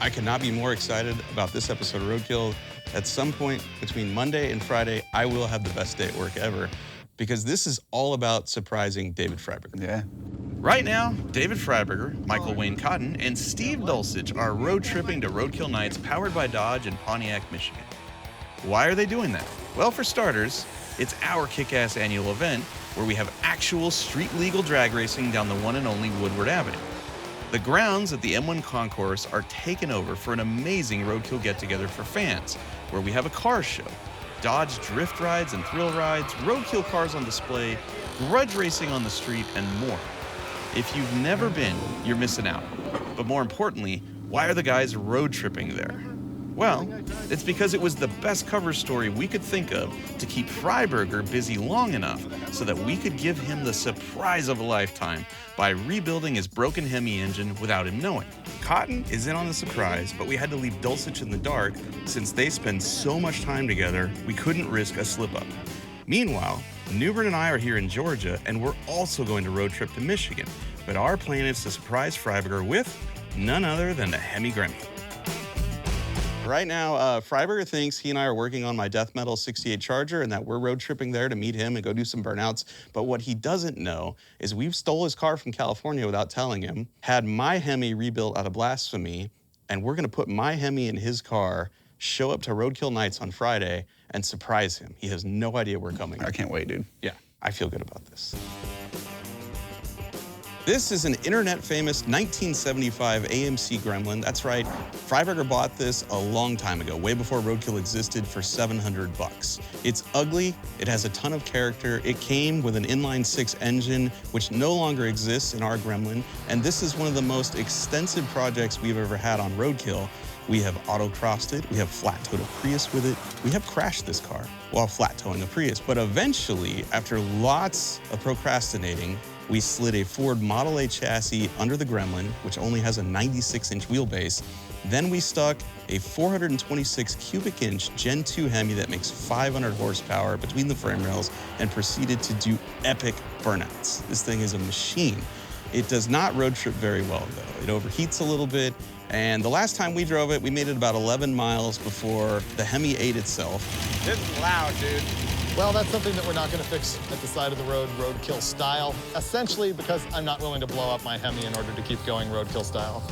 I could not be more excited about this episode of Roadkill. At some point between Monday and Friday, I will have the best day at work ever, because this is all about surprising David Freiberger. Yeah. Right now, David Freiberger, Michael Wayne Cotton, and Steve Dulcich are road tripping to Roadkill Nights powered by Dodge in Pontiac, Michigan. Why are they doing that? Well, for starters, it's our kick-ass annual event where we have actual street-legal drag racing down the one and only Woodward Avenue. The grounds at the M1 Concourse are taken over for an amazing Roadkill get-together for fans, where we have a car show, Dodge drift rides and thrill rides, Roadkill cars on display, grudge racing on the street, and more. If you've never been, you're missing out. But more importantly, why are the guys road tripping there? Well, it's because it was the best cover story we could think of to keep Freiberger busy long enough so that we could give him the surprise of a lifetime by rebuilding his broken Hemi engine without him knowing. Cotton is in on the surprise, but we had to leave Dulcich in the dark since they spend so much time together, we couldn't risk a slip-up. Meanwhile, Newbern and I are here in Georgia, and we're also going to road trip to Michigan, but our plan is to surprise Freiberger with none other than the Hemi Gremmie. Right now, Freiberger thinks he and I are working on my death metal 68 Charger and that we're road tripping there to meet him and go do some burnouts. But what he doesn't know is we've stole his car from California without telling him, had my Hemi rebuilt out of Blasphemy, and we're gonna put my Hemi in his car, show up to Roadkill Nights on Friday, and surprise him. He has no idea we're coming. I can't wait, dude. Yeah, I feel good about this. This is an internet-famous 1975 AMC Gremlin. That's right, Freiberger bought this a long time ago, way before Roadkill existed, for $700. It's ugly, it has a ton of character, it came with an inline-six engine, which no longer exists in our Gremlin, and this is one of the most extensive projects we've ever had on Roadkill. We have auto-crossed it, we have flat-towed a Prius with it, we have crashed this car while flat-towing a Prius. But eventually, after lots of procrastinating, we slid a Ford Model A chassis under the Gremlin, which only has a 96-inch wheelbase. Then we stuck a 426 cubic inch Gen 2 Hemi that makes 500 horsepower between the frame rails and proceeded to do epic burnouts. This thing is a machine. It does not road trip very well though. It overheats a little bit, and the last time we drove it, we made it about 11 miles before the Hemi ate itself. This is loud, dude. Well, that's something that we're not going to fix at the side of the road, roadkill style, essentially because I'm not willing to blow up my Hemi in order to keep going roadkill style.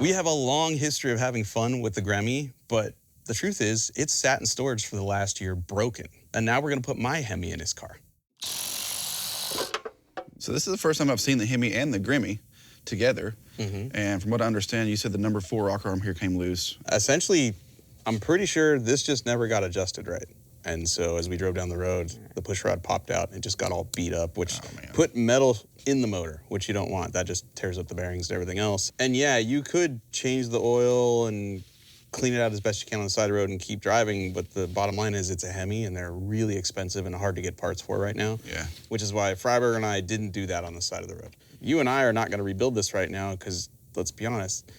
We have a long history of having fun with the Gremmie, but the truth is, it's sat in storage for the last year broken. And now we're going to put my Hemi in his car. So this is the first time I've seen the Hemi and the Gremmie together. And from what I understand, you said the number 4 rocker arm here came loose. Essentially, I'm pretty sure this just never got adjusted right. And so as we drove down the road, the push rod popped out and it just got all beat up, which put metal in the motor, which you don't want. That just tears up the bearings and everything else. And yeah, you could change the oil and clean it out as best you can on the side of the road and keep driving, but the bottom line is it's a Hemi and they're really expensive and hard to get parts for right now. Yeah. Which is why Freiberger and I didn't do that on the side of the road. You and I are not gonna rebuild this right now because, let's be honest,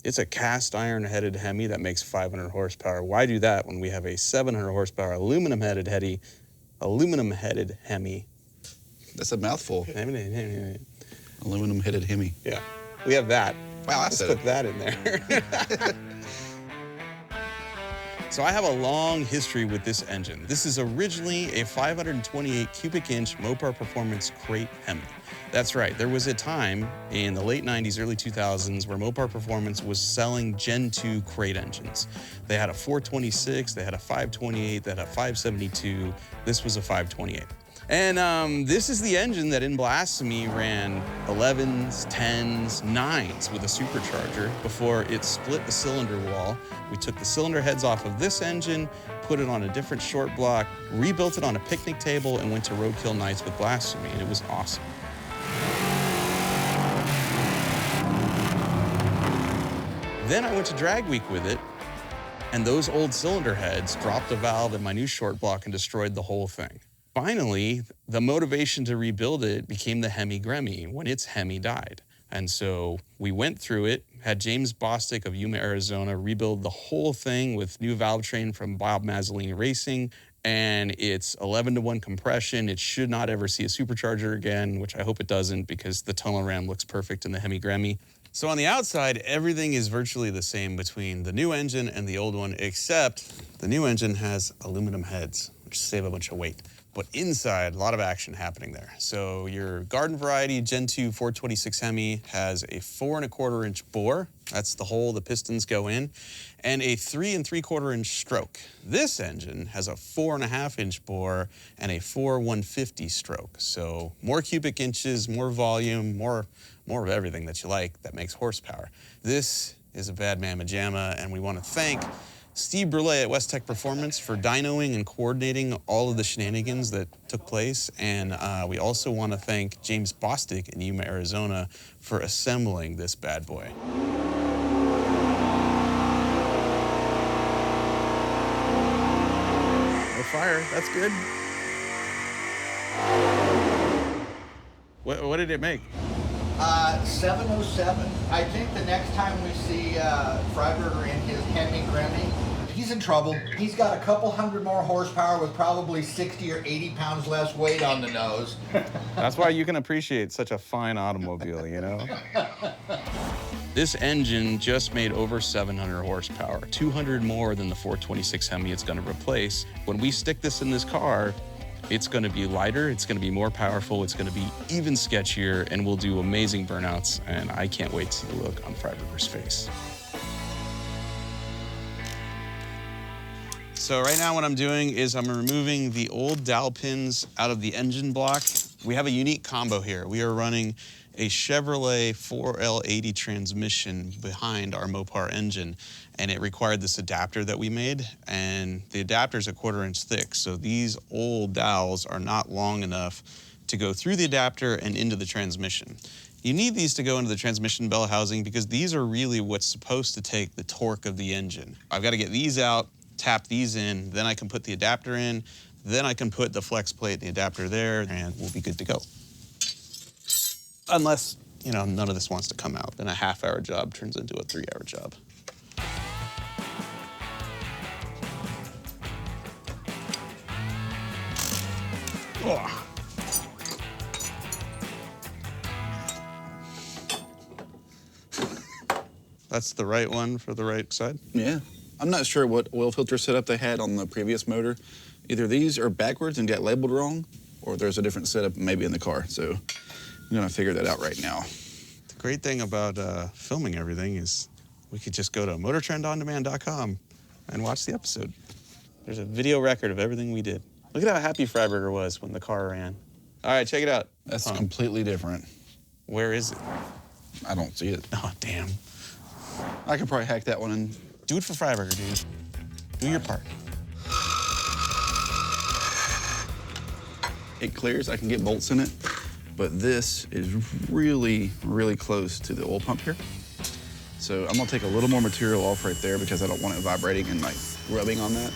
it's a cast iron headed Hemi that makes 500 horsepower. Why do that when we have a 700 horsepower aluminum headed Hemi? That's a mouthful. Aluminum headed Hemi. Yeah, we have that. Wow, Let's put that in there. So I have a long history with this engine. This is originally a 528 cubic inch Mopar Performance crate Hemi. That's right, there was a time in the late 90s, early 2000s where Mopar Performance was selling Gen 2 crate engines. They had a 426, they had a 528, they had a 572. This was a 528. And this is the engine that in Blasphemy ran 11s, 10s, 9s with a supercharger before it split the cylinder wall. We took the cylinder heads off of this engine, put it on a different short block, rebuilt it on a picnic table, and went to Roadkill Nights with Blasphemy, and it was awesome. Then I went to Drag Week with it, and those old cylinder heads dropped a valve in my new short block and destroyed the whole thing. Finally, the motivation to rebuild it became the Hemi Gremmie when its Hemi died. And so we went through it, had James Bostic of Yuma, Arizona rebuild the whole thing with new valve train from Bob Mazzolini Racing, and it's 11-to-1 compression. It should not ever see a supercharger again, which I hope it doesn't because the tunnel ram looks perfect in the Hemi Gremmie. So on the outside, everything is virtually the same between the new engine and the old one, except the new engine has aluminum heads, which save a bunch of weight. But inside, a lot of action happening there. So your garden variety Gen 2 426 Hemi has a 4 1/4 inch bore. That's the hole the pistons go in, and a 3 3/4 inch stroke. This engine has a 4 1/2 inch bore and a 4 150 stroke. So more cubic inches, more volume, more of everything that you like that makes horsepower. This is a bad mamma jamma, and we want to thank Steve Brule at West Tech Performance for dynoing and coordinating all of the shenanigans that took place. And we also want to thank James Bostic in Yuma, Arizona for assembling this bad boy. No fire, that's good. What did it make? 707. I think the next time we see Freiberger in his Hemi Gremmie, he's in trouble. He's got a couple hundred more horsepower with probably 60 or 80 pounds less weight on the nose. That's why you can appreciate such a fine automobile, you know? This engine just made over 700 horsepower, 200 more than the 426 Hemi it's going to replace. When we stick this in this car, it's going to be lighter, it's going to be more powerful, it's going to be even sketchier, and we'll do amazing burnouts, and I can't wait to see the look on Freiberger's face. So right now what I'm doing is I'm removing the old dowel pins out of the engine block. We have a unique combo here. We are running a Chevrolet 4L80 transmission behind our Mopar engine, and it required this adapter that we made, and the adapter is a 1/4 inch thick, so these old dowels are not long enough to go through the adapter and into the transmission. You need these to go into the transmission bell housing because these are really what's supposed to take the torque of the engine. I've got to get these out, tap these in, then I can put the adapter in, then I can put the flex plate and the adapter there, and we'll be good to go. Unless, you know, none of this wants to come out, then a half-hour job turns into a 3-hour job. Oh. That's the right one for the right side? Yeah. I'm not sure what oil filter setup they had on the previous motor. Either these are backwards and got labeled wrong, or there's a different setup maybe in the car. So I'm gonna figure that out right now. The great thing about filming everything is we could just go to motortrendondemand.com and watch the episode. There's a video record of everything we did. Look at how happy Freiberger was when the car ran. All right, check it out. That's completely different. Where is it? I don't see it. Oh, damn. I could probably hack that one in. Do it for Freiberger, dude. Do your part. It clears, I can get bolts in it, but this is really, really close to the oil pump here. So I'm gonna take a little more material off right there because I don't want it vibrating and like rubbing on that.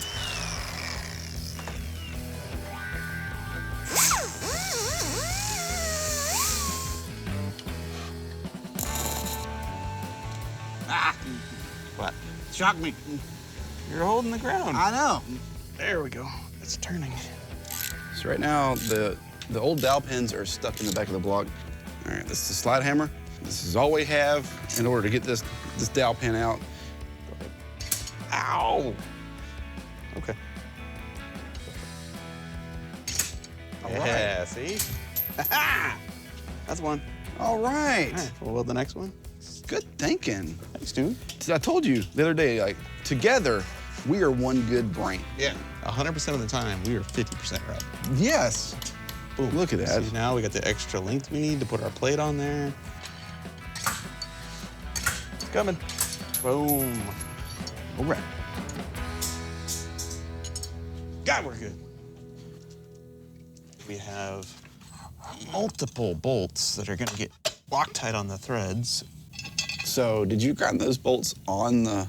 Ah! What? Shock me. You're holding the ground. I know. There we go. It's turning. So right now, the old dowel pins are stuck in the back of the block. All right, this is the slide hammer. This is all we have in order to get this dowel pin out. Ow! Okay. All Yeah, right. see? That's one. All right. All right, we'll weld the next one. Good thinking. Thanks, dude. I told you the other day, like, together, we are one good brain. Yeah. 100% of the time, we are 50% right. Yes. Boom. Look at that. See, now we got the extra length we need to put our plate on there. It's coming. Boom. All right. God, we're good. We have multiple bolts that are gonna get Loctite on the threads. So did you grind those bolts on the...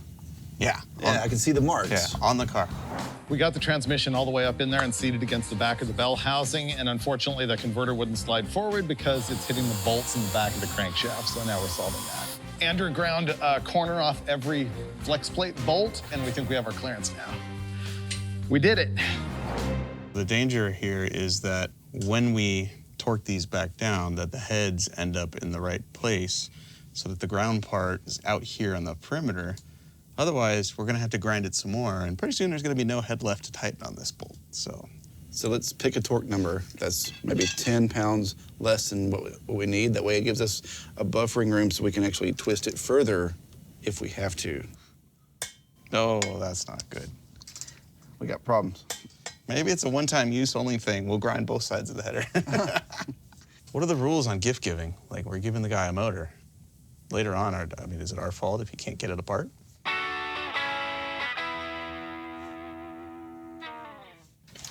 Yeah. Yeah, I can see the marks. Yeah, on the car. We got the transmission all the way up in there and seated against the back of the bell housing, and unfortunately the converter wouldn't slide forward because it's hitting the bolts in the back of the crankshaft, so now we're solving that. Andrew ground a corner off every flex plate bolt, and we think we have our clearance now. We did it. The danger here is that when we torque these back down, that the heads end up in the right place so that the ground part is out here on the perimeter. Otherwise, we're gonna have to grind it some more, and pretty soon there's gonna be no head left to tighten on this bolt, so. So let's pick a torque number that's maybe 10 pounds less than what we need. That way it gives us a buffering room so we can actually twist it further if we have to. No, that's not good. We got problems. Maybe it's a one-time use only thing. We'll grind both sides of the header. What are the rules on gift giving? Like, we're giving the guy a motor. Later on, I mean, is it our fault if he can't get it apart?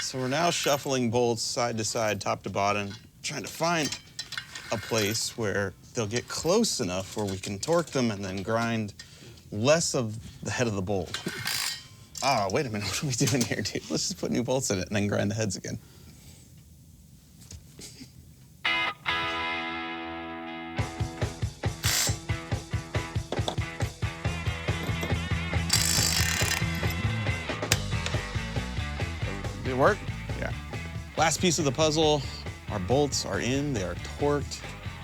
So we're now shuffling bolts side to side, top to bottom, trying to find a place where they'll get close enough where we can torque them and then grind less of the head of the bolt. Ah, wait a minute, what are we doing here, dude? Let's just put new bolts in it and then grind the heads again. Did it work? Yeah. Last piece of the puzzle, our bolts are in, they are torqued.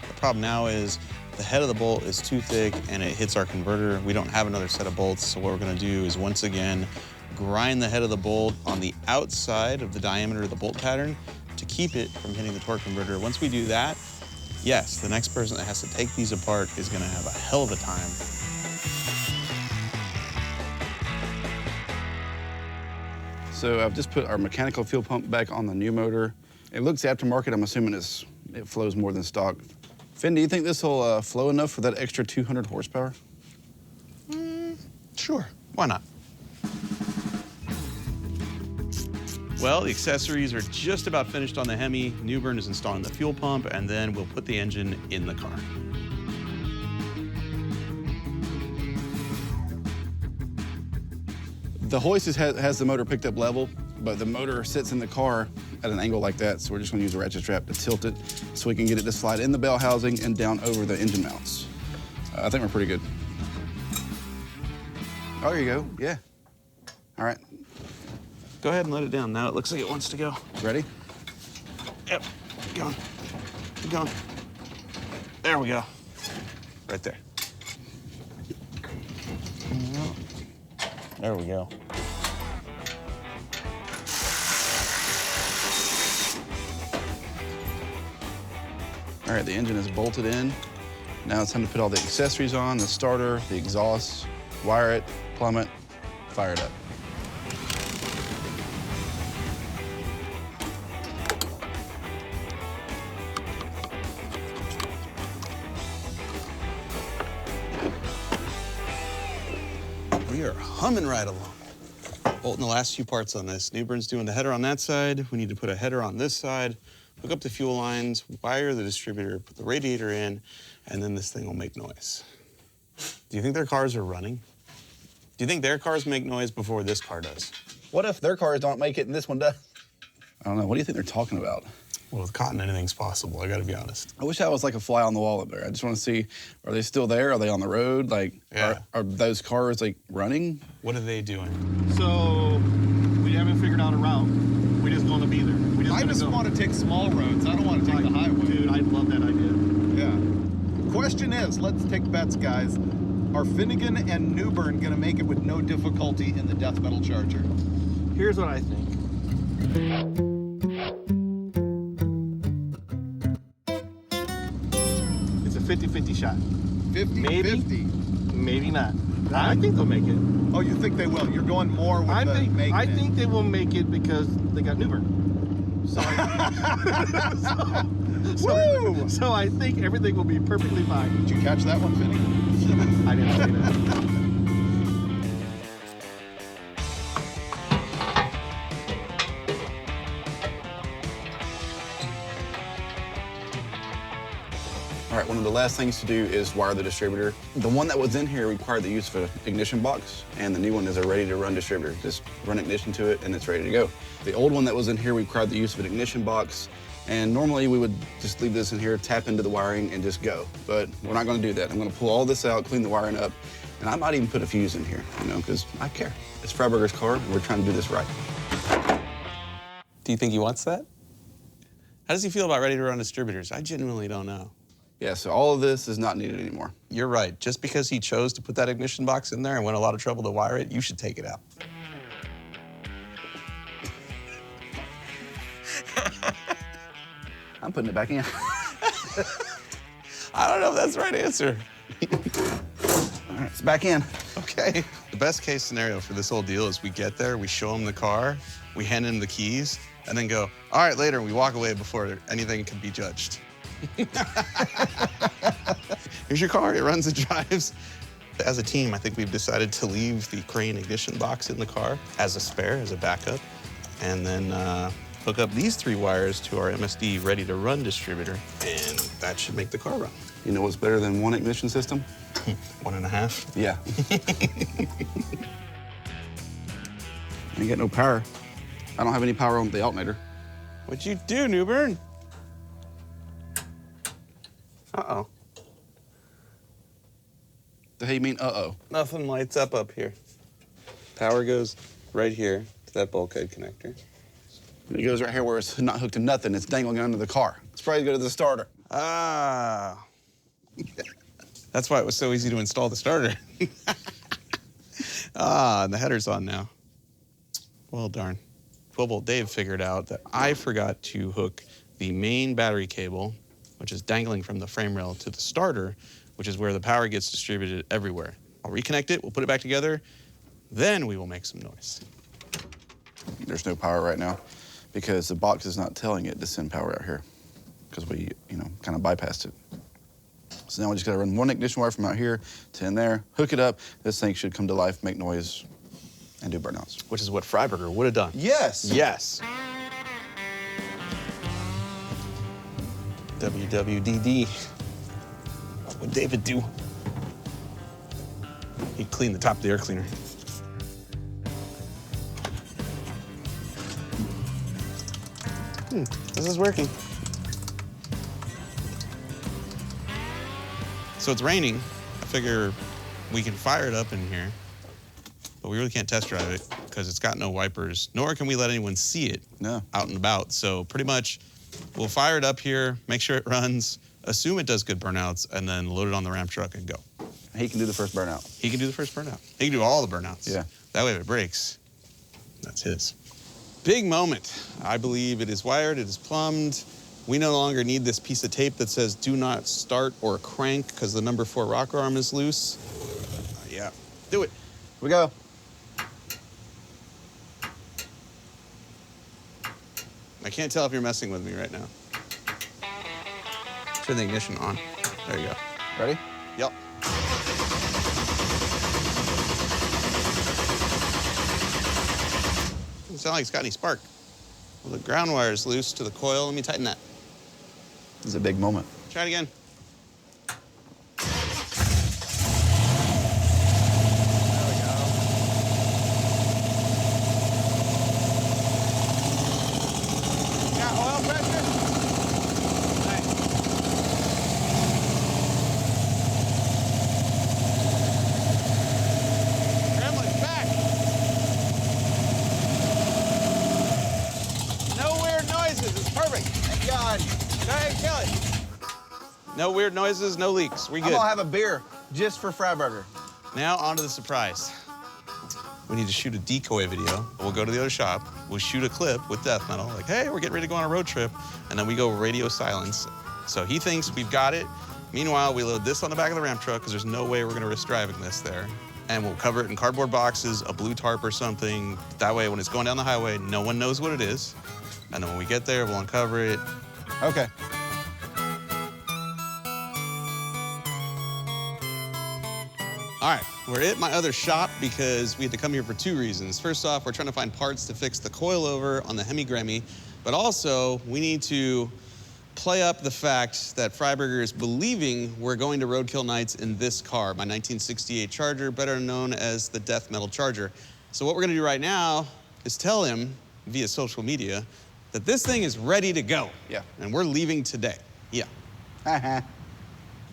The problem now is the head of the bolt is too thick and it hits our converter. We don't have another set of bolts, so what we're gonna do is once again, grind the head of the bolt on the outside of the diameter of the bolt pattern to keep it from hitting the torque converter. Once we do that, yes, the next person that has to take these apart is gonna have a hell of a time. So I've just put our mechanical fuel pump back on the new motor. It looks aftermarket. I'm assuming it flows more than stock. Finn, do you think this will flow enough for that extra 200 horsepower? Sure, why not? Well, the accessories are just about finished on the Hemi. Newbern is installing the fuel pump, and then we'll put the engine in the car. The hoist has the motor picked up level, but the motor sits in the car at an angle like that, so we're just gonna use a ratchet strap to tilt it so we can get it to slide in the bell housing and down over the engine mounts. I think we're pretty good. Oh, there you go, yeah. All right. Go ahead and let it down. Now it looks like it wants to go. Ready? Yep, keep going, keep going. There we go, right there. There we go. All right, the engine is bolted in. Now it's time to put all the accessories on, the starter, the exhaust, wire it, plumb it, fire it up. We are humming right along. Bolting the last few parts on this. Newbern's doing the header on that side. We need to put a header on this side, hook up the fuel lines, wire the distributor, put the radiator in, and then this thing will make noise. Do you think their cars are running? Do you think their cars make noise before this car does? What if their cars don't make it and this one does? I don't know. What do you think they're talking about? Well, with cotton, anything's possible, I gotta be honest. I wish I was like a fly on the wall up there. I just want to see, are they still there? Are they on the road? Like, Yeah. are those cars like running? What are they doing? So we haven't figured out a route. We just gonna be there. I just want to take small roads. I don't want to take the highway. Dude, I love that idea. Yeah. Question is, let's take bets, guys. Are Finnegan and Newbern gonna make it with no difficulty in the death metal Charger? Here's what I think. It's a 50-50 shot. 50-50. Maybe not. I think they'll make it. Oh, you think they will? You're going more with making I it. think they will make it because they got Newbern. So, Woo! so I think everything will be perfectly fine. Did you catch that one, Finnegan? I didn't say that. All right, one of the last things to do is wire the distributor. The one that was in here required the use of an ignition box, and the new one is a ready-to-run distributor. Just run ignition to it, and it's ready to go. The old one that was in here required the use of an ignition box, and normally we would just leave this in here, tap into the wiring, and just go. But we're not gonna do that. I'm gonna pull all this out, clean the wiring up, and I might even put a fuse in here, you know, because I care. It's Freiberger's car, and we're trying to do this right. Do you think he wants that? How does he feel about ready-to-run distributors? I genuinely don't know. Yeah, so all of this is not needed anymore. You're right. Just because he chose to put that ignition box in there and went a lot of trouble to wire it, you should take it out. I'm putting it back in. I don't know if that's the right answer. All right, it's back in. Okay. The best case scenario for this whole deal is we get there, we show him the car, we hand him the keys, and then go, all right, later, and we walk away before anything can be judged. Here's your car, it runs and drives. As a team, I think we've decided to leave the crane ignition box in the car as a spare, as a backup, and then hook up these 3 wires to our MSD ready-to-run distributor, and that should make the car run. You know what's better than one ignition system? 1.5. Yeah. I ain't got no power. I don't have any power on the alternator. What'd you do, Newburn? Uh-oh. The hell you mean, uh-oh? Nothing lights up here. Power goes right here to that bulkhead connector. It goes right here where it's not hooked to nothing. It's dangling under the car. It's probably go to the starter. Ah. That's why it was so easy to install the starter. And the header's on now. Well, darn. Well, Dave figured out that I forgot to hook the main battery cable, which is dangling from the frame rail, to the starter, which is where the power gets distributed everywhere. I'll reconnect it, we'll put it back together, then we will make some noise. There's no power right now because the box is not telling it to send power out here because we, kind of bypassed it. So now we just gotta run one ignition wire from out here to in there, hook it up. This thing should come to life, make noise, and do burnouts. Which is what Freiberger would have done. Yes. Yes. WWDD. What would David do? He'd clean the top of the air cleaner. This is working. So it's raining. I figure we can fire it up in here, but we really can't test drive it because it's got no wipers, nor can we let anyone see it out and about. So pretty much we'll fire it up here, make sure it runs, assume it does good burnouts, and then load it on the ramp truck and go. He can do the first burnout. He can do the first burnout. He can do all the burnouts. Yeah. That way if it breaks, that's his. Big moment. I believe it is wired, it is plumbed. We no longer need this piece of tape that says do not start or crank because the number 4 rocker arm is loose. Yeah, do it. Here we go. I can't tell if you're messing with me right now. Turn the ignition on. There you go. Ready? Yep. Doesn't sound like it's got any spark. Well, the ground wire is loose to the coil. Let me tighten that. This is a big moment. Try it again. There we go. Got oil pressure? Nice. Gremlin's back. No weird noises. It's perfect. Thank God. Go ahead and kill it. No weird noises, no leaks. We good. I'm gonna have a beer just for Freiberger. Now on to the surprise. We need to shoot a decoy video. We'll go to the other shop. We'll shoot a clip with death metal, like, hey, we're getting ready to go on a road trip. And then we go radio silence. So he thinks we've got it. Meanwhile, we load this on the back of the ramp truck because there's no way we're gonna risk driving this there. And we'll cover it in cardboard boxes, a blue tarp or something. That way, when it's going down the highway, no one knows what it is. And then when we get there, we'll uncover it. Okay. All right, we're at my other shop because we had to come here for 2 reasons. First off, we're trying to find parts to fix the coilover on the Hemi Gremmie, but also we need to play up the fact that Freiberger is believing we're going to Roadkill Nights in this car, my 1968 Charger, better known as the Death Metal Charger. So what we're gonna do right now is tell him via social media that this thing is ready to go. Yeah. And we're leaving today. Yeah.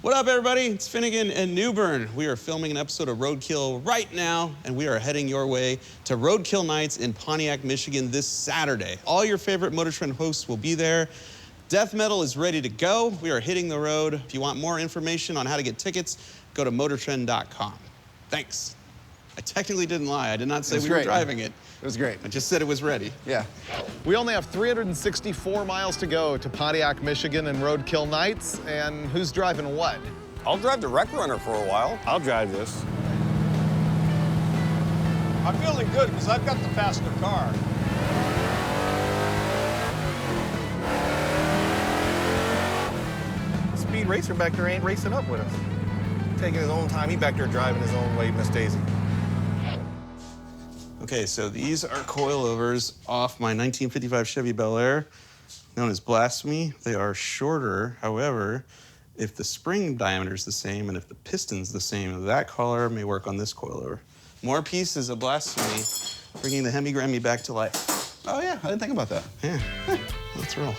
What up, everybody? It's Finnegan and Newburn. We are filming an episode of Roadkill right now, and we are heading your way to Roadkill Nights in Pontiac, Michigan this Saturday. All your favorite Motor Trend hosts will be there. Death metal is ready to go. We are hitting the road. If you want more information on how to get tickets, go to motortrend.com. Thanks. I technically didn't lie. I did not say we were driving it. It was great. I just said it was ready. Yeah. We only have 364 miles to go to Pontiac, Michigan and Roadkill Nights. And who's driving what? I'll drive the Wreck Runner for a while. I'll drive this. I'm feeling good because I've got the faster car. Speed racer back there ain't racing up with us. Taking his own time. He back there driving his own way, Miss Daisy. Okay, so these are coilovers off my 1955 Chevy Bel Air, known as Blasphemy. They are shorter. However, if the spring diameter is the same and if the piston's the same, that color may work on this coilover. More pieces of Blasphemy, bringing the Hemi Gremmie back to life. Oh, yeah, I didn't think about that. Yeah, let's roll.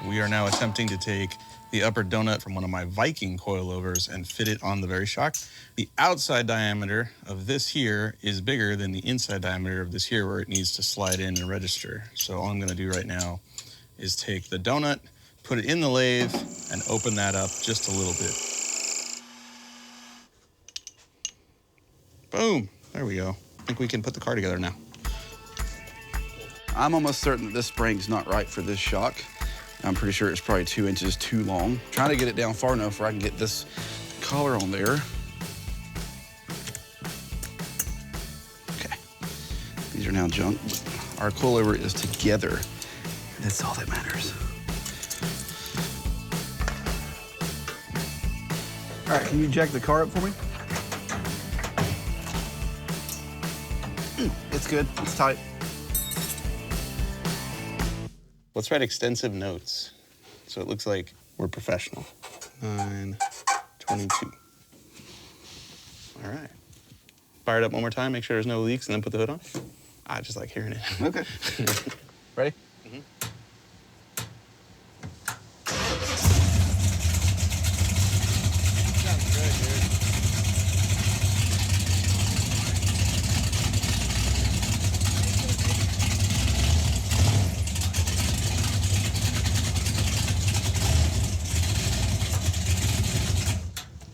We are now attempting to take the upper donut from one of my Viking coilovers and fit it on the very shock. The outside diameter of this here is bigger than the inside diameter of this here where it needs to slide in and register. So all I'm gonna do right now is take the donut, put it in the lathe, and open that up just a little bit. Boom, there we go. I think we can put the car together now. I'm almost certain that this spring's not right for this shock. I'm pretty sure it's probably 2 inches too long. Trying to get it down far enough where I can get this collar on there. Okay, these are now junk. Our coilover is together, and that's all that matters. All right, can you jack the car up for me? It's good, it's tight. Let's write extensive notes so it looks like we're professional. 9:22. All right. Fire it up one more time, make sure there's no leaks, and then put the hood on. I just like hearing it. Okay. Ready? Mm-hmm. Sounds good, dude.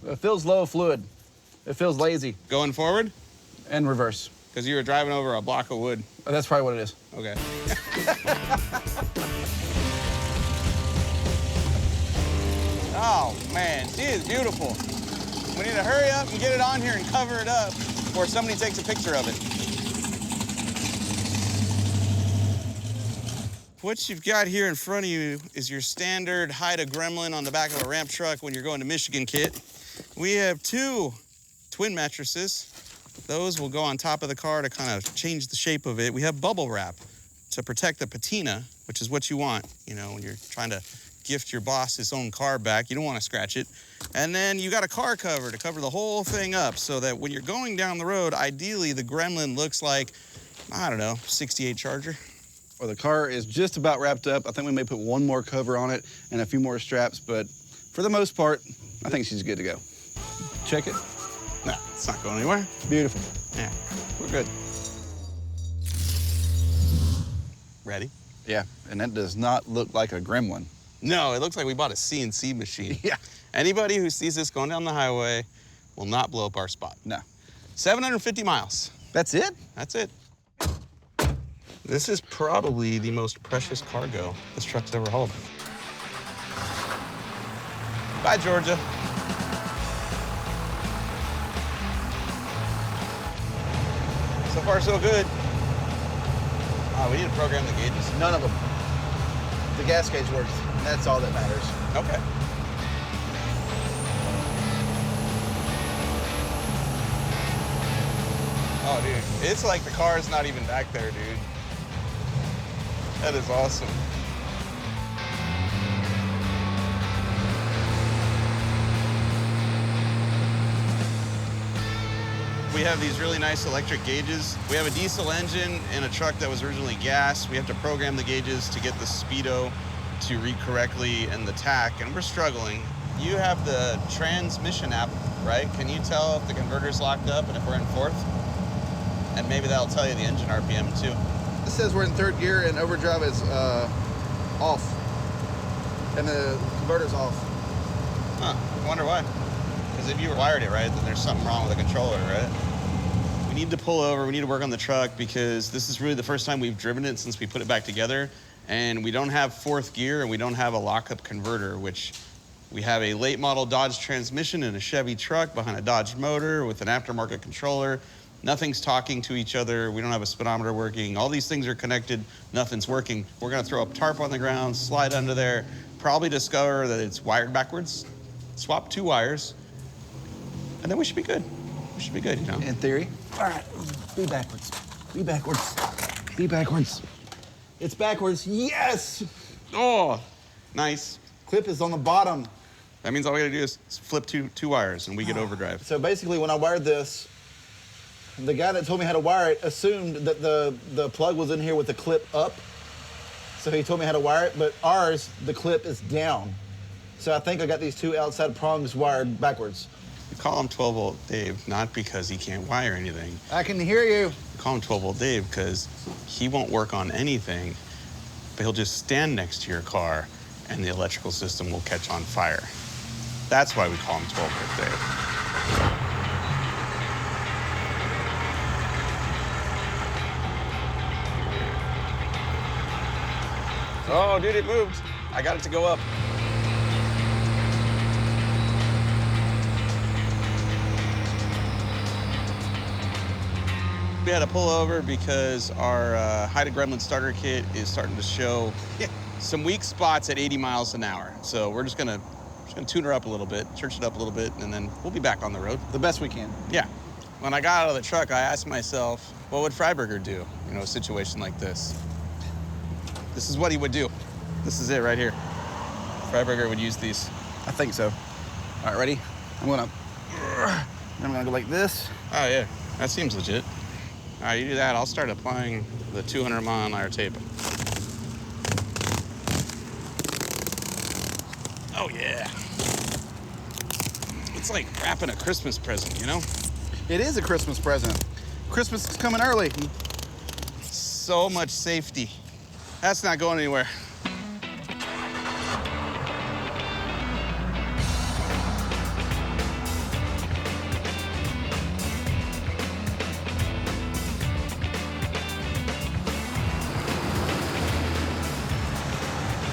It feels low fluid. It feels lazy. Going forward? And reverse. Because you were driving over a block of wood. Oh, that's probably what it is. Okay. Oh, man, she is beautiful. We need to hurry up and get it on here and cover it up before somebody takes a picture of it. What you've got here in front of you is your standard hide a gremlin on the back of a ramp truck when you're going to Michigan kit. We have 2 twin mattresses. Those will go on top of the car to kind of change the shape of it. We have bubble wrap to protect the patina, which is what you want, you know, when you're trying to gift your boss his own car back. You don't want to scratch it. And then you got a car cover to cover the whole thing up so that when you're going down the road, ideally the Gremlin looks like, I don't know, 68 Charger. Well, the car is just about wrapped up. I think we may put one more cover on it and a few more straps, but for the most part, I think she's good to go. Check it. No, it's not going anywhere. Beautiful. Yeah, we're good. Ready? Yeah, and that does not look like a gremlin. No, it looks like we bought a CNC machine. Yeah. Anybody who sees this going down the highway will not blow up our spot. No. 750 miles. That's it? That's it. This is probably the most precious cargo this truck's ever hauled. Bye, Georgia. So far, so good. We need to program the gauges. None of them. The gas gauge works, and that's all that matters. Okay. Oh, dude, it's like the car's not even back there, dude. That is awesome. We have these really nice electric gauges. We have a diesel engine in a truck that was originally gas. We have to program the gauges to get the speedo to read correctly and the tach, and we're struggling. You have the transmission app, right? Can you tell if the converter's locked up and if we're in fourth? And maybe that'll tell you the engine RPM too. It says we're in third gear and overdrive is off. And the converter's off. Huh, I wonder why. Because if you wired it right, then there's something wrong with the controller, right? We need to pull over, we need to work on the truck because this is really the first time we've driven it since we put it back together. And we don't have fourth gear and we don't have a lockup converter, which we have a late model Dodge transmission in a Chevy truck behind a Dodge motor with an aftermarket controller. Nothing's talking to each other. We don't have a speedometer working. All these things are connected. Nothing's working. We're gonna throw a tarp on the ground, slide under there, probably discover that it's wired backwards, swap 2 wires, and then we should be good. We should be good, you know? In theory. All right, be backwards. Be backwards. Be backwards. It's backwards. Yes! Oh, nice. Clip is on the bottom. That means all we gotta do is flip two wires and we get overdrive. So basically, when I wired this, the guy that told me how to wire it assumed that the plug was in here with the clip up. So he told me how to wire it, but ours, the clip is down. So I think I got these 2 outside prongs wired backwards. We call him 12-volt Dave, not because he can't wire anything. I can hear you. We call him 12-volt Dave because he won't work on anything, but he'll just stand next to your car and the electrical system will catch on fire. That's why we call him 12-volt Dave. Oh, dude, it moved. I got it to go up. We had to pull over because our Hide a Gremlin starter kit is starting to show some weak spots at 80 miles an hour. So we're just gonna tune her up a little bit, church it up a little bit, and then we'll be back on the road. The best we can. Yeah. When I got out of the truck, I asked myself, what would Freiberger do, in a situation like this? This is what he would do. This is it right here. Freiberger would use these. I think so. All right, ready? I'm gonna go like this. Oh, yeah. That seems legit. All right, you do that. I'll start applying the 200-mile-an-hour tape. Oh, yeah. It's like wrapping a Christmas present, you know? It is a Christmas present. Christmas is coming early. So much safety. That's not going anywhere.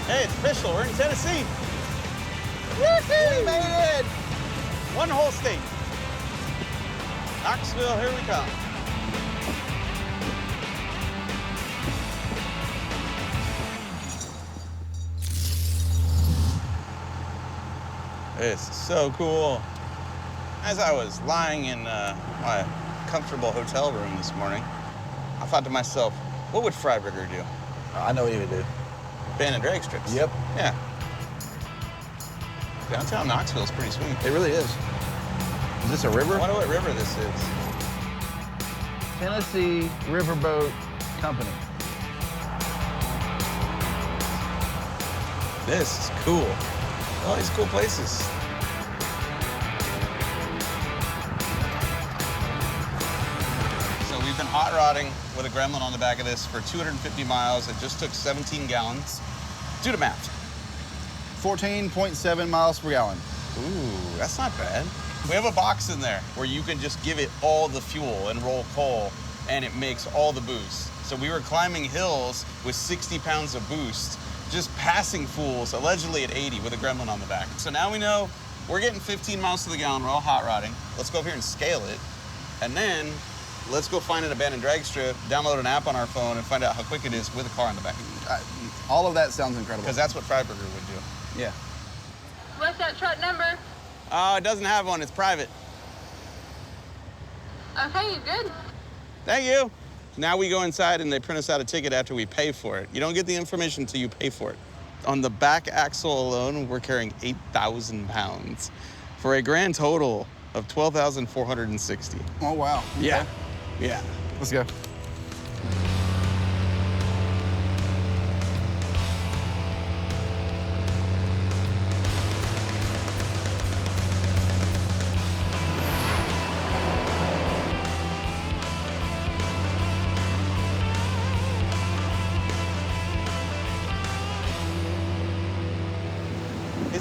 Hey, it's official. We're in Tennessee. Woo-hoo! We made it! One whole state. Knoxville, here we come. It's so cool. As I was lying in my comfortable hotel room this morning, I thought to myself, what would Freiberger do? I know what he would do. Ban and drag strips. Yep. Yeah. Downtown Knoxville is pretty sweet. It really is. Is this a river? I wonder what river this is. Tennessee Riverboat Company. This is cool. All these cool places. So we've been hot rodding with a Gremlin on the back of this for 250 miles. It just took 17 gallons. Do the math. 14.7 miles per gallon. Ooh, that's not bad. We have a box in there where you can just give it all the fuel and roll coal, and it makes all the boost. So we were climbing hills with 60 pounds of boost, just passing fools, allegedly at 80 with a Gremlin on the back. So now we know we're getting 15 miles to the gallon. We're all hot rodding. Let's go over here and scale it. And then let's go find an abandoned drag strip, download an app on our phone, and find out how quick it is with a car on the back. All of that sounds incredible. Because that's what Freiberger would do. Yeah. What's that truck number? It doesn't have one. It's private. Okay, you good? Thank you. Now we go inside and they print us out a ticket after we pay for it. You don't get the information until you pay for it. On the back axle alone, we're carrying 8,000 pounds for a grand total of 12,460. Oh, wow. Okay. Yeah. Yeah. Let's go.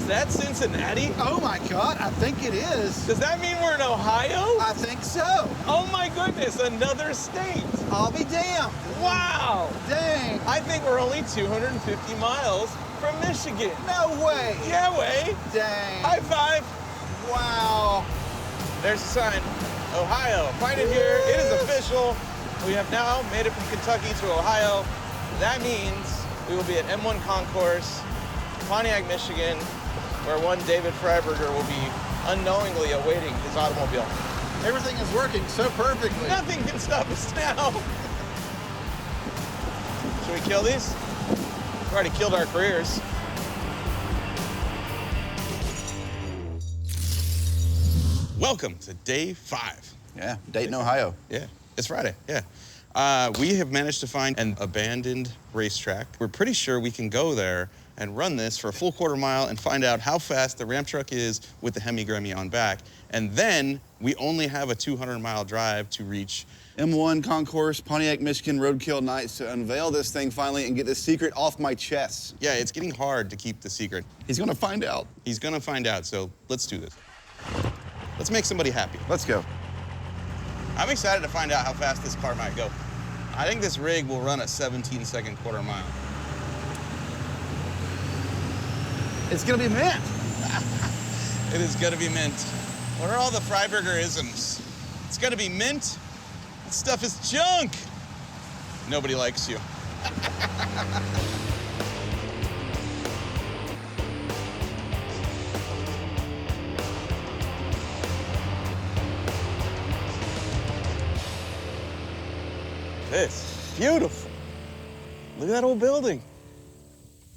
Is that Cincinnati? Oh my God, I think it is. Does that mean we're in Ohio? I think so. Oh my goodness, another state. I'll be damned. Wow. Dang. I think we're only 250 miles from Michigan. No way. Yeah, way. Dang. High five. Wow. There's a sign. Ohio. Find it here. It is official. We have now made it from Kentucky to Ohio. That means we will be at M1 Concourse, Pontiac, Michigan, where one David Freiberger will be unknowingly awaiting his automobile. Everything is working so perfectly. Nothing can stop us now. Should we kill these? We've already killed our careers. Welcome to day 5. Yeah, Dayton, Ohio. Yeah, it's Friday, yeah. We have managed to find an abandoned racetrack. We're pretty sure we can go there and run this for a full quarter mile and find out how fast the ramp truck is with the Hemi Gremmie on back. And then we only have a 200-mile drive to reach M1 Concourse, Pontiac, Michigan, Roadkill Nights to unveil this thing finally and get this secret off my chest. Yeah, it's getting hard to keep the secret. He's gonna find out. He's gonna find out, so let's do this. Let's make somebody happy. Let's go. I'm excited to find out how fast this car might go. I think this rig will run a 17-second quarter mile. It's gonna be mint. It is gonna be mint. What are all the Freiberger-isms? It's gonna be mint. This stuff is junk. Nobody likes you. This is beautiful. Look at that old building.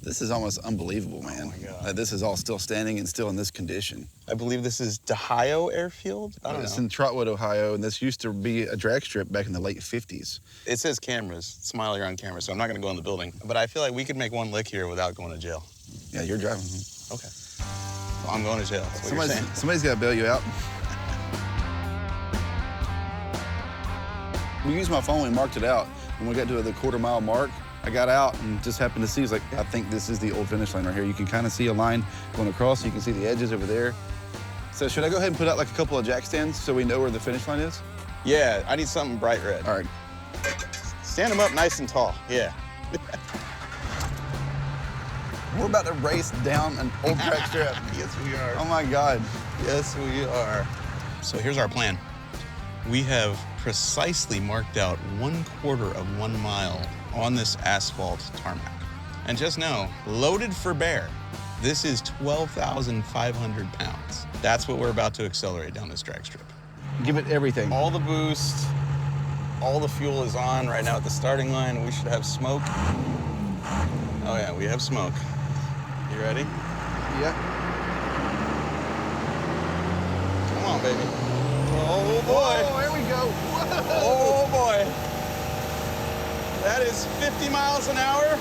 This is almost unbelievable, man. Oh my God. That this is all still standing and still in this condition. I believe this is Ohio Airfield. I don't It's know. in Trotwood, Ohio, and this used to be a drag strip back in the late 50s. It says cameras. Smiley on camera, so I'm not gonna go in the building. But I feel like we could make one lick here without going to jail. Yeah, you're driving. Okay. Well, I'm going to jail. That's what you're saying. Somebody's got to bail you out. We used my phone, we marked it out. When we got to the quarter-mile mark, I got out and just happened to see, I was like, I think this is the old finish line right here. You can kind of see a line going across. You can see the edges over there. So should I go ahead and put out like a couple of jack stands so we know where the finish line is? Yeah, I need something bright red. All right. Stand them up nice and tall. Yeah. We're about to race down an old track strip. Yes, we are. Oh my God. Yes, we are. So here's our plan. We have precisely marked out 1/4 of 1 mile on this asphalt tarmac. And just know, loaded for bear, this is 12,500 pounds. That's what we're about to accelerate down this drag strip. Give it everything. All the boost, all the fuel is on right now at the starting line. We should have smoke. Oh yeah, we have smoke. You ready? Yeah. Come on, baby. Oh boy. Oh, there we go. Whoa. Oh boy. That is 50 miles an hour.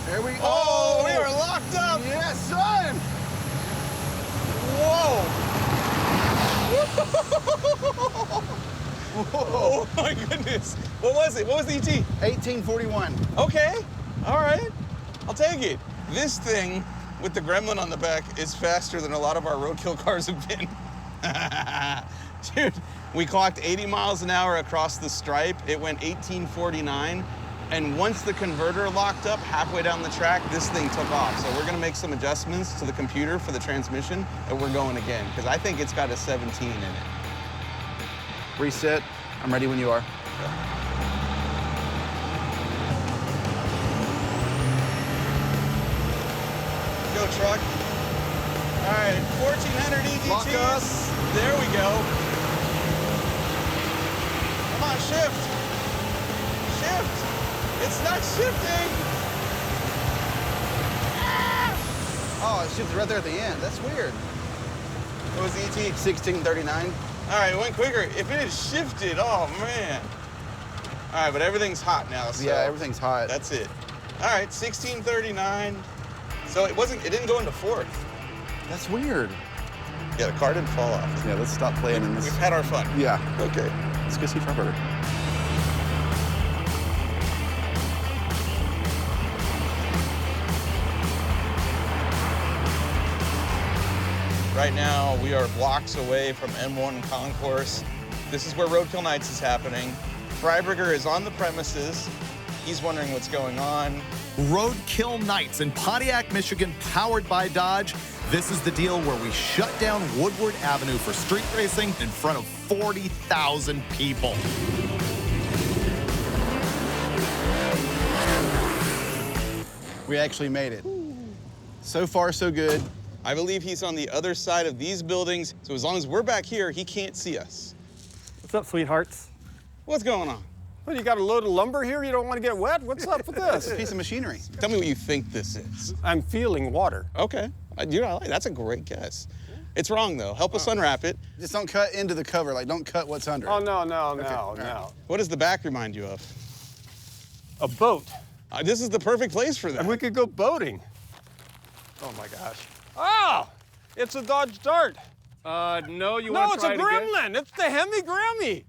There we go. Oh, we are locked up. Yes, son. Whoa. Oh my goodness. What was it? What was the ET? 1841. Okay. All right. I'll take it. This thing with the gremlin on the back is faster than a lot of our roadkill cars have been. Dude, we clocked 80 miles an hour across the stripe. It went 1849. And once the converter locked up halfway down the track, this thing took off. So we're gonna make some adjustments to the computer for the transmission, and we're going again, because I think it's got a 17 in it. Reset. I'm ready when you are. Go, truck. All right, 1,400 EDTs. Lock up. There we go. Come on, shift. Shift. It's not shifting. Oh, it shifted right there at the end. That's weird. What was the ET? 1639. All right, it went quicker. If it had shifted, oh man. All right, but everything's hot now, so. Yeah, everything's hot. That's it. All right, 1639. So it didn't go into fourth. That's weird. Yeah, the car didn't fall off. Yeah, let's stop playing in this. We've had our fun. Yeah. Okay. Let's go see Freiberger. Right now, we are blocks away from M1 Concourse. This is where Roadkill Nights is happening. Freiberger is on the premises. He's wondering what's going on. Roadkill Nights in Pontiac, Michigan, powered by Dodge. This is the deal where we shut down Woodward Avenue for street racing in front of 40,000 people. We actually made it. So far, so good. I believe he's on the other side of these buildings, so as long as we're back here, he can't see us. What's up, sweethearts? What's going on? Well, you got a load of lumber here? You don't want to get wet? What's up with It's a this? piece of machinery. Tell me what you think this is. I'm feeling water. Okay, that's a great guess. It's wrong though. Help us unwrap it. Just don't cut into the cover, like don't cut what's under. Oh, it. no. What does the back remind you of? A boat. This is the perfect place for that. And we could go boating. Oh my gosh. Oh, it's a Dodge Dart. No, you No, want it's to a try it again? Gremlin. It's the Hemi Gremmie.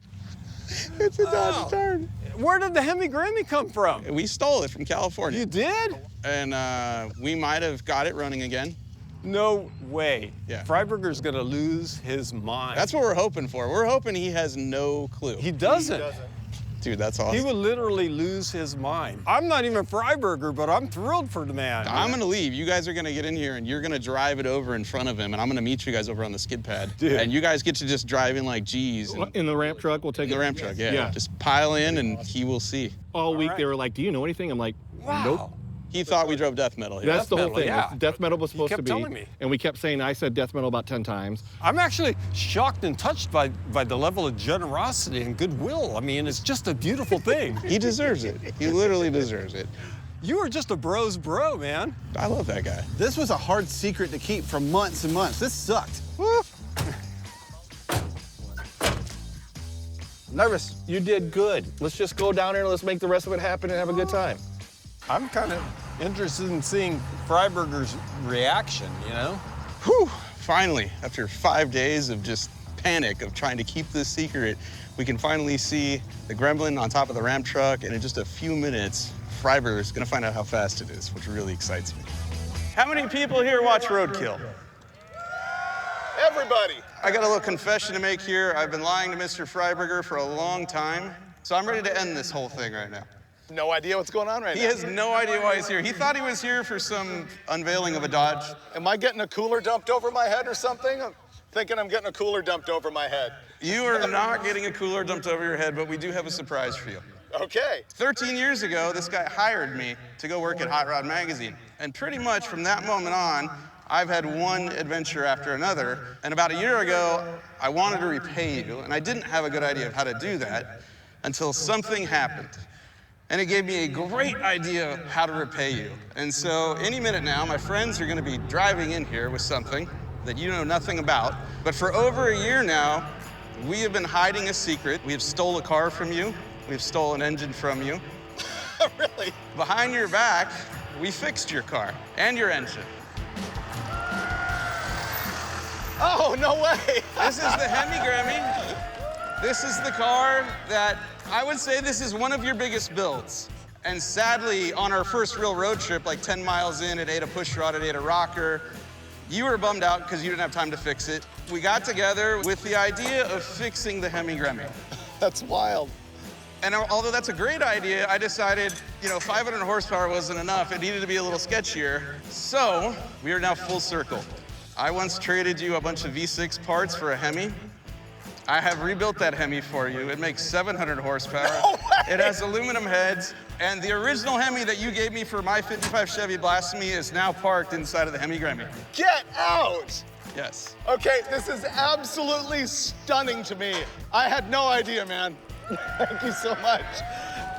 It's a Dodge Dart. Where did the Hemi Gremmie come from? We stole it from California. You did? And we might have got it running again. No way. Yeah. Freiberger's gonna lose his mind. That's what we're hoping for. We're hoping he has no clue. He doesn't. Dude, that's awesome. He would literally lose his mind. I'm not even Freiberger, but I'm thrilled for the man. I'm gonna leave. You guys are gonna get in here and you're gonna drive it over in front of him, and I'm gonna meet you guys over on the skid pad. Dude. And you guys get to just drive in like G's. And In the ramp truck, we'll take in the it. ramp truck, yeah. Yeah. Just pile in and he will see. All week right. they were like, do you know anything? I'm like, nope. He thought we drove death metal here. That's the whole metal, thing. yeah. Death metal was supposed kept to be. telling me. And we kept saying, I said death metal about 10 times. I'm actually shocked and touched by the level of generosity and goodwill. I mean, it's just a beautiful thing. He deserves it. He literally deserves it. You are just a bro's bro, man. I love that guy. This was a hard secret to keep for months and months. This sucked. Woo. Nervous. You did good. Let's just go down there and let's make the rest of it happen and have a good time. I'm kind of interested in seeing Freiberger's reaction, you know? Whew. Finally, after 5 days of just panic of trying to keep this secret, we can finally see the Gremlin on top of the ramp truck, and in just a few minutes, Freiberger's gonna find out how fast it is, which really excites me. How many people here watch Roadkill? Everybody. I got a little confession to make here. I've been lying to Mr. Freiberger for a long time, so I'm ready to end this whole thing right now. No idea what's going on right He now. has no idea why he's here. He thought he was here for some unveiling of a Dodge. Am I getting a cooler dumped over my head or something? I'm thinking I'm getting a cooler dumped over my head. You are not getting a cooler dumped over your head, but we do have a surprise for you. Okay. 13 years ago, this guy hired me to go work at Hot Rod Magazine. And pretty much from that moment on, I've had one adventure after another. And about a year ago, I wanted to repay you, and I didn't have a good idea of how to do that until something happened. And it gave me a great idea of how to repay you. And so any minute now, my friends are gonna be driving in here with something that you know nothing about. But for over a year now, we have been hiding a secret. We have stole a car from you. We've stolen an engine from you. Really? Behind your back, we fixed your car and your engine. Oh, no way. This is the Hemi Gremmie. This is the car that I would say this is one of your biggest builds. And sadly, on our first real road trip, like 10 miles in, it ate a push rod, it ate a rocker. You were bummed out because you didn't have time to fix it. We got together with the idea of fixing the Hemi Gremmie. That's wild. And although that's a great idea, I decided, 500 horsepower wasn't enough. It needed to be a little sketchier. So we are now full circle. I once traded you a bunch of V6 parts for a Hemi. I have rebuilt that Hemi for you. It makes 700 horsepower. No way! It has aluminum heads. And the original Hemi that you gave me for my 55 Chevy Blasphemy is now parked inside of the Hemi Gremmie. Get out. Yes. Okay, this is absolutely stunning to me. I had no idea, man. Thank you so much.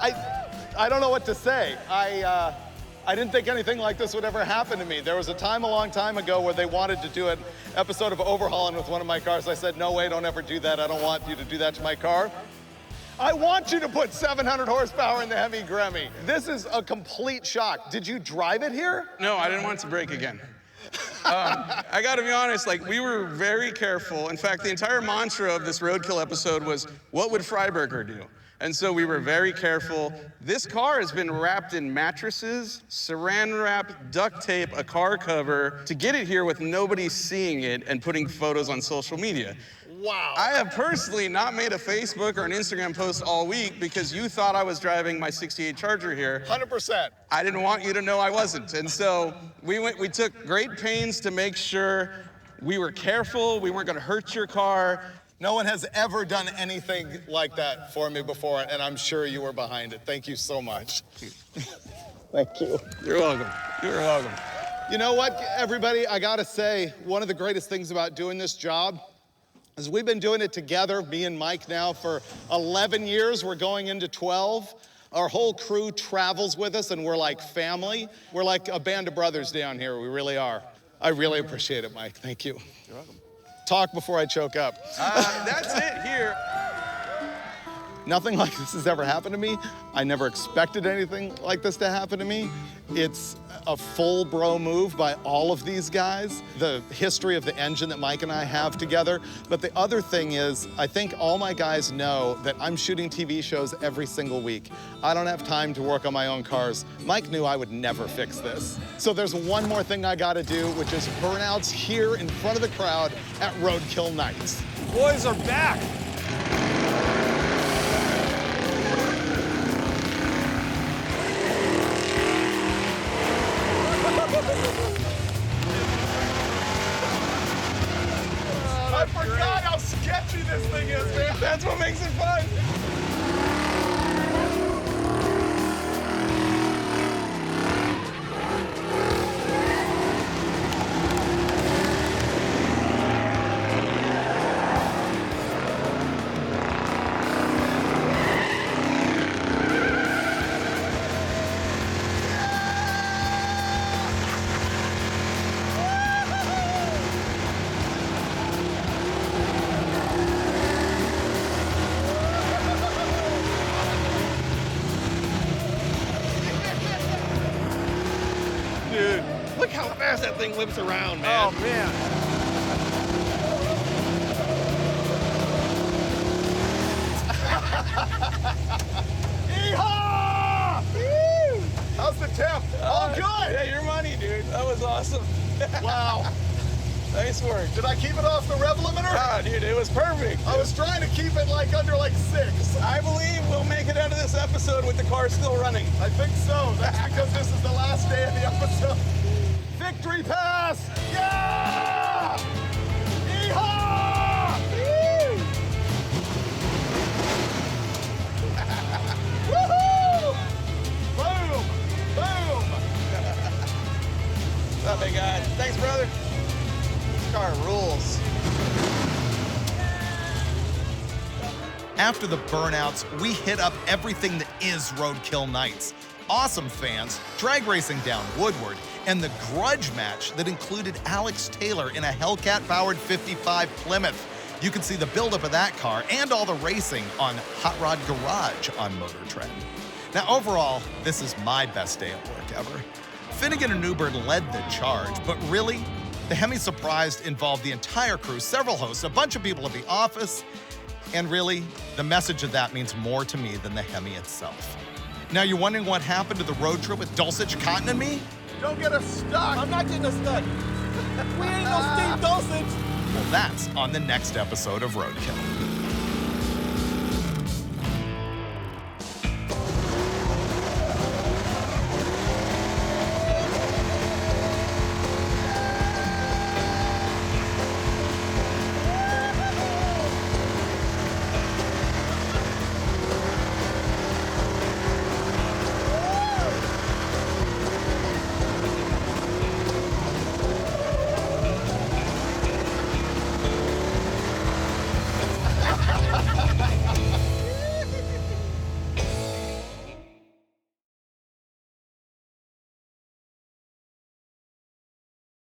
I don't know what to say. I didn't think anything like this would ever happen to me. There was a time a long time ago where they wanted to do an episode of overhauling with one of my cars. I said, no way, don't ever do that. I don't want you to do that to my car. I want you to put 700 horsepower in the Hemi Gremmie. This is a complete shock. Did you drive it here? No, I didn't want it to break again. I gotta be honest, we were very careful. In fact, the entire mantra of this Roadkill episode was, what would Freiberger do? And so we were very careful. This car has been wrapped in mattresses, saran wrap, duct tape, a car cover to get it here with nobody seeing it and putting photos on social media. Wow. I have personally not made a Facebook or an Instagram post all week because you thought I was driving my 68 Charger here. 100%. I didn't want you to know I wasn't. And so we took great pains to make sure we were careful, we weren't gonna hurt your car. No one has ever done anything like that for me before, and I'm sure you were behind it. Thank you so much. Thank you. You're welcome. You're welcome. You know what, everybody? I gotta say, one of the greatest things about doing this job is we've been doing it together, me and Mike now, for 11 years. We're going into 12. Our whole crew travels with us, and we're like family. We're like a band of brothers down here. We really are. I really appreciate it, Mike. Thank you. You're welcome. Talk before I choke up. That's it here. Nothing like this has ever happened to me. I never expected anything like this to happen to me. It's a full bro move by all of these guys, the history of the engine that Mike and I have together. But the other thing is, I think all my guys know that I'm shooting TV shows every single week. I don't have time to work on my own cars. Mike knew I would never fix this. So there's one more thing I gotta do, which is burnouts here in front of the crowd at Roadkill Nights. Boys are back. I forgot how sketchy this thing is, man. That's what makes it fun. Dude, look how fast that thing whips around, man. Oh, man. Yeehaw! Woo! How's the temp? All good. Yeah, your money, dude. That was awesome. Wow. Nice work. Did I keep it off the rev limiter? Ah, dude, it was perfect. I was trying to keep it like under like 6. I believe we'll make it out of this episode with the car still running. I think so. That's because this is the last day of the episode. Victory pass! Yeah! Yeehaw! Woo! Woohoo! Boom! Boom! What's up, big guy? Thanks, brother. This car rules. After the burnouts, we hit up everything that is Roadkill Nights. Awesome fans, drag racing down Woodward, and the grudge match that included Alex Taylor in a Hellcat-powered 55 Plymouth. You can see the buildup of that car and all the racing on Hot Rod Garage on Motor Trend. Now, overall, this is my best day at work ever. Finnegan and Newbern led the charge, but really, the Hemi Surprise involved the entire crew, several hosts, a bunch of people at the office, and really, the message of that means more to me than the Hemi itself. Now, you're wondering what happened to the road trip with Dulcich, Cotton, and me? Don't get us stuck. I'm not getting us stuck. We ain't no Steve Dulcich. Well, that's on the next episode of Roadkill.